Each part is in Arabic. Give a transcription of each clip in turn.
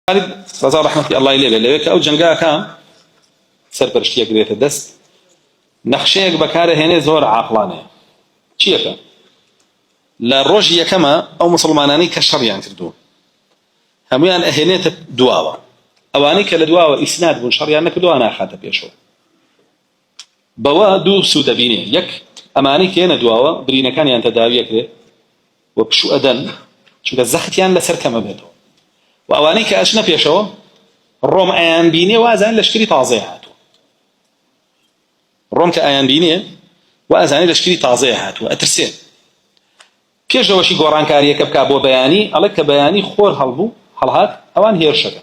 خالد رضا رحمة الله إليه لك أو جنگا كام سرپرشتية قريت الدست نخشيك بكاره هنا زور عقلانية چیەکە لە ڕۆژی یەکەمە ئەو مسلمانانی کە شەڕیان کردووە هەمویان ئەهێنێتە دواوە ئەوانەی کە لە دواوە ئیسناد بوون شەڕیان نەکردووە ناخاتە پێشەوە بەوە دوو سوود دەبینێ یەک ئەمانەی کە هێنە دواوە برینەکانیان تەداوی ئەکرێ وە پشوو ئەدەن چونکە زەختیان لەسەر کەمە بێتەوە و ئەوانەی کە ئەچنە پێشەوە ڕۆم ئایان بینێ وازان لەشکری تازەی هاتووە ڕۆم کە ئایان بینێ وازانی لەشکری تازەی هاتووە ئەترسێن پێشەوەشی گۆڕانکاریەکە بکا بۆ بەیانی ئەڵێ کە بەیانی خۆر هەڵبوو هەڵهات ئەوان هێرشەکە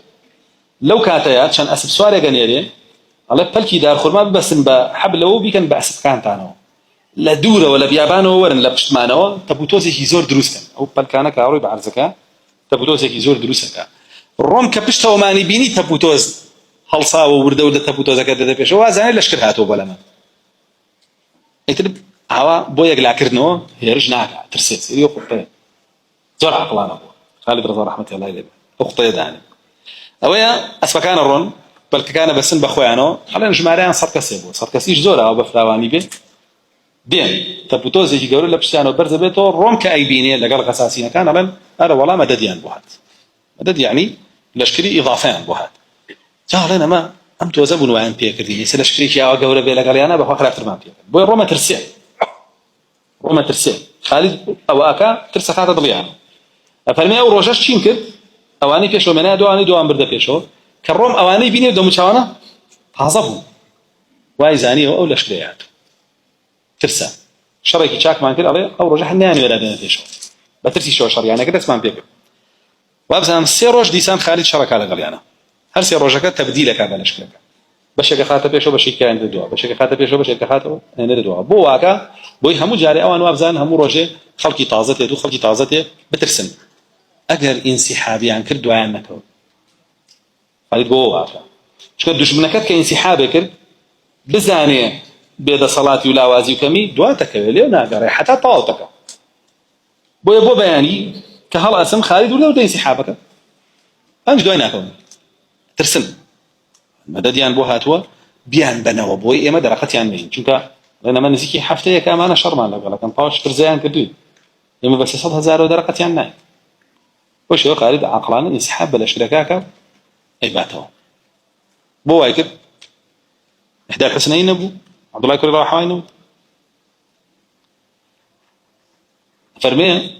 لەو کاتەیە چەند ئەسب سوارێ گەنێرێ ئەڵێ پەلکی دارخورما ببەسن بە حەبلەوە بیکەن بە ئەسبەکانتانەوە لە دوورەوە لە بیابانەوە وەرن لە پشتمانەوە تەبوتۆزێکی زۆر دروستکەن ئەو پەلکانە کە ئاڕۆی بە عەرزەکە تەبوتۆزێکی زۆر دروستەکە ڕۆم کە پشتەوەمانی بینی تەبوتۆز هەڵساوە وردە و لە تەبوتۆزەکە دەدە پێشەوە وازانێ لەشکر هاتووە بۆ لەمە ئیتر ئاوا بۆ یەکلاکردنەوە هێرش ناکات ترسێت سێری قوتەیە زۆر عەقڵانە بووە خالد رضا رحمەتی الله لێبێ ئەو قوتەیە دانێ ئەوەیە ئەسپەکانە ڕۆن بەلکەکانە بەسن بە خۆیانەوە هەڵێن ژمارەیان 100 کەسێ بوو 100 کەسیش زۆرە ئەو بە فراوانی بێ دێن تەبوتۆزێکی گەورە لە پشتیانەوە بەرزە بێتەوە ڕۆم کە ئەیبینێ لەگەڵ غەساسینەکان ئەڵێن ئەرە وەڵا مەدەدیان بۆ هات مەدەد یعنی لەشکری ئیضافەیان بۆ هات جا ئەڵێن ئەمە ئەم تۆزە بوون وایان پێکردی سە لەشکرێکی ئاوا گەورە بێ لەگەڵیانە بەخوا خراپترمان پێکرد بۆیە ڕۆمە ترسێ ڕۆمە ترسێ خالد ئەوە ئەکا ترسە خاتە دڵیان ئەفەرمێ ئەو ڕۆژەش چیم کرد ئەوانەی پێشەوە مێنایە دووانەی دووان بردە پێشەوە کە ڕۆم ئەوانەی بینێ دەموچاوانە تازە بوو وای زانیەوە ئەو لەشکرەی هات ترسە شەڕێکی چاکمان کرد ئەڵێ ئەو ڕۆژە هەنیانی وێرا دێنە پێشەوە بە ترسیشەوە شەڕیانەکە دەستمان پێ کرد وابزانم 3 ڕۆژ دیسان خالد شەڕەکا لەگەڵیانە هەر 3 ڕۆژەکە تەبدیلەکە بە لەشکرەکە بەشێکە خاتە پێشەوە بەشێکی هێنێتە دووە بەشێکە خاتە پێشەوە بەشێکە خاتەوە هێنێتە دووە بۆ واکە بۆی هەموو جارێ ئەوان وابزان هەموو ڕۆژێ خەڵکی تازە تێت و خەڵکی تازە تێ بترسن ئەگەر ئینسیحابیان کرد دوایان نەکەوت خالد بۆ واکە چونکە دوژمنەکەت کە ئینسیحابێ کرد بزانێ بێدەسەڵاتی و لاوازی و کەمی دواتەکەوێ لێ ناگەڕێ حتا تەواوتەکە بۆیە بۆ بەیانی کە هەڵ ئەسم خالد و لەو ئینسیحابەکە ئەنج دوای ناکەون ترسن مەدەدیان بۆ هاتووە بیان بنەوە بۆی ئێمە دەرەقەتیان نین چونکە لەنەمە نزیکی هەفتەیەک ئەمانە شەڕمان لەگەڵەکەن پاش فرزەیان کردووی ئێمە بە 300,000 دەرەقەتیان ناین بۆ شێوە خالد عەقڵانە ئینسیحاب بە لەشکرەکەکە ئەیباتەوە بۆ وای کرد إحدى الحسنين نبو عبد الله كوري راحوای نبو فرميه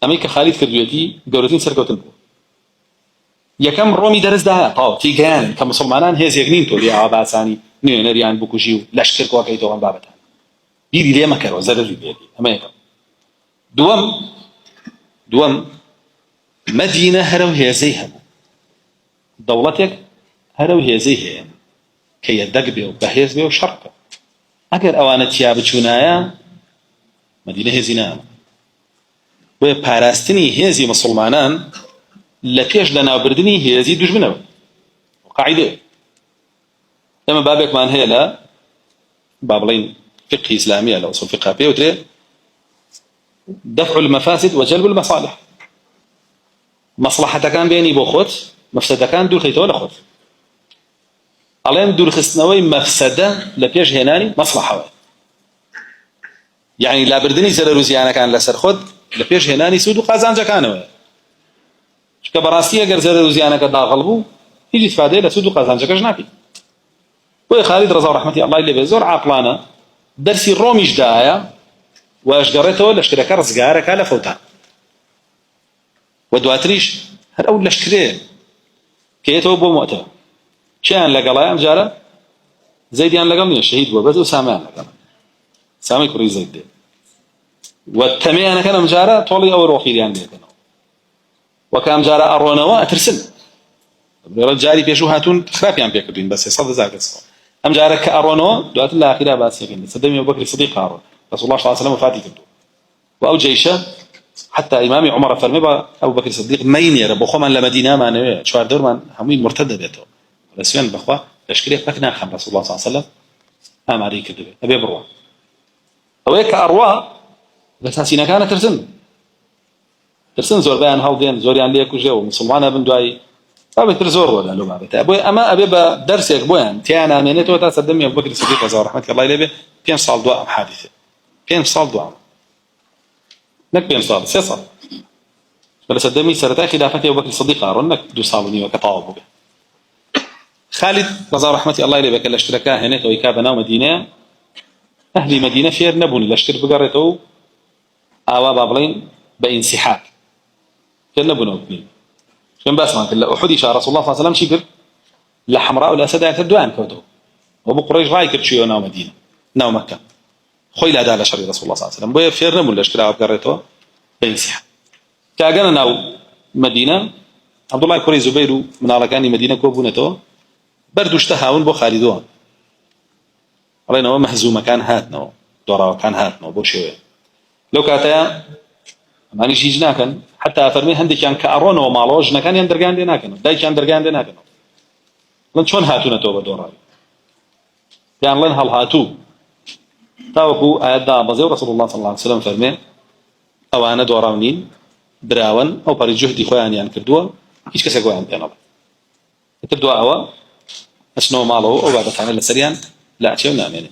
أمريكا خالد كردويتي جورتين سرقوتن بو یەکەم ڕۆمی دەرز داهات تاو تیگەیان کە مسلمانان هێزێک نین تۆ لێ ئاباسانی نوێنەریان بکوژی و لەشکر کۆکەیتەوە ئەم بابەتان بیری لێ مەکەرەوە زەرری بێتی ئەمە یەکەم دووەم مەدینە هەرەو هێزەی هەبوو دەوڵەتێک هەرەو هێزەی هەیە کە یەدەک بێ و بەهێز بێ و شەڕکە ئەگەر ئەوانە تیا بچوونایە مەدینە هێزی نامە بۆیە پاراستنی هێزی مسلمانان لە پێش لەناوبردنی هێزی دوژمنەوە قاعدەیە ئێمە بابێکمان هەیە لە با بڵێین فقه ئیسلامیە لە ئوسوڵ فقه پێوترێ دەفع المەفاسد وجلب المصالح مەصلحەتەکان بێنی بۆ خۆت مەفسەدەکان دوورخەیتەوە لە خۆت ئەڵێن دوورخستنەوەی مەفسەدە لە پێش هێنانی مەصلحەوە یعنی لابردنی زەرەر و زیانەکان لەسەر خۆت لە پێش هێنانی سوود و قازانجەکانەوە چونکە بەڕاستی ئەگەر زەرەر و زیانەکە داغڵ بوو هیچ ئیسفادەی لە سوود و قازانجەکەش ناکەی بۆیە خالد رضا رحمەتی الله لێبێ زۆر عاقڵانە دەرسی ڕۆمیش دایە و ئەشگەڕێتەوە لەشکرەکە ڕزگارەکە لە فەوتان و دواتریش هەر ئەو لەشکرێ کە یێتەوە بۆ مۆتە چیان لەگەڵایە ئەم جارە زەیدیان لەگەڵ نییە شەهید بووە بەس ئوسامەیان لەگەڵ سامی کوڕی زەید دێ و تەمەیانەکەن ئەم جارە تۆڵی ئەوە ڕۆخیریان دێتەوە وەکە ئەم جارە ئەڕۆنەوە ئەترسن لێرە جاری پێش و هاتوون خراپیان پێکردوین بە 300,000 کەسەوە ئەم جارە کە ئەڕۆنەوە دواتر لە ئاخیرا باسیەکەین سەدەمی ئەبوبەکر سیدیق ئاڕۆن رسول الله صلی الله عليه وسلم وفاتی کردو و ئەو جەیشە حتى إمام عمر فرمي أبو بكر الصديق مين يرى بخو من لمدينة ما نوي شوار دور من همي مرتد بيته رسميا بخوا تشكيله فكنا خم رسول الله صلى الله عليه وسلم أمري كده أبي بروا أويك أروا لساسينا كانت ترسن زور بيان هاودين زوريان ليكو جو مسلمان ابن دواي بابتر زور ولا لو بابتر أبوي أما أبي بدرسك بوين تيانا منيت وتصدمي أبو بكر الصديق رضي الله عنه الله يلبي بين صال دعاء حادثة بين صال دعاء نك بين صال سيصل بل صدمي سرتاي خلافة أبو بكر الصديق أرنك دو صالوني وكطاوب به خالد رضي الله يلبي كلا اشتركاه هنا ويكابنا ومدينة أهل مدينة فير نبون الاشتر بقرته أوا بابلين بانسحاب فير نبون وبنين كم بس ما كلا أحد إشارة رسول الله صلى الله عليه وسلم شبر لحمراء والأسد يعتدوان كوتو وأبو قريش رايك بشيء ناو مدينة ناو مكة خويل هذا على شري رسول الله صلى الله عليه وسلم بوي فير نبون الاشتر بقرته بانسحاب كأجنا ناو مدينة عبد الله كوري زبير من على كاني مدينة كوبونته برد اشتهاون بو خالدون علينا ومهزومة كان هاتنا دورا كان هاتنا بو شوية لو كاتيا ماني شيء كان حتى أفرمي هندي كان كأرون ومالوج نكان يندرجان دينا كانوا داي كان درجان دينا كانوا لن شون هاتونا توبة دورا يعني لن هل هاتو تاوكو آيات بزيو رسول الله صلى الله عليه وسلم فرمي أو أنا دورا منين براون أو بري جهدي خوان يعني كردوا إيش كسر عندي أنا تبدو أوا أشنو مالو أو بعد ثاني لسريان لا شيء نعمل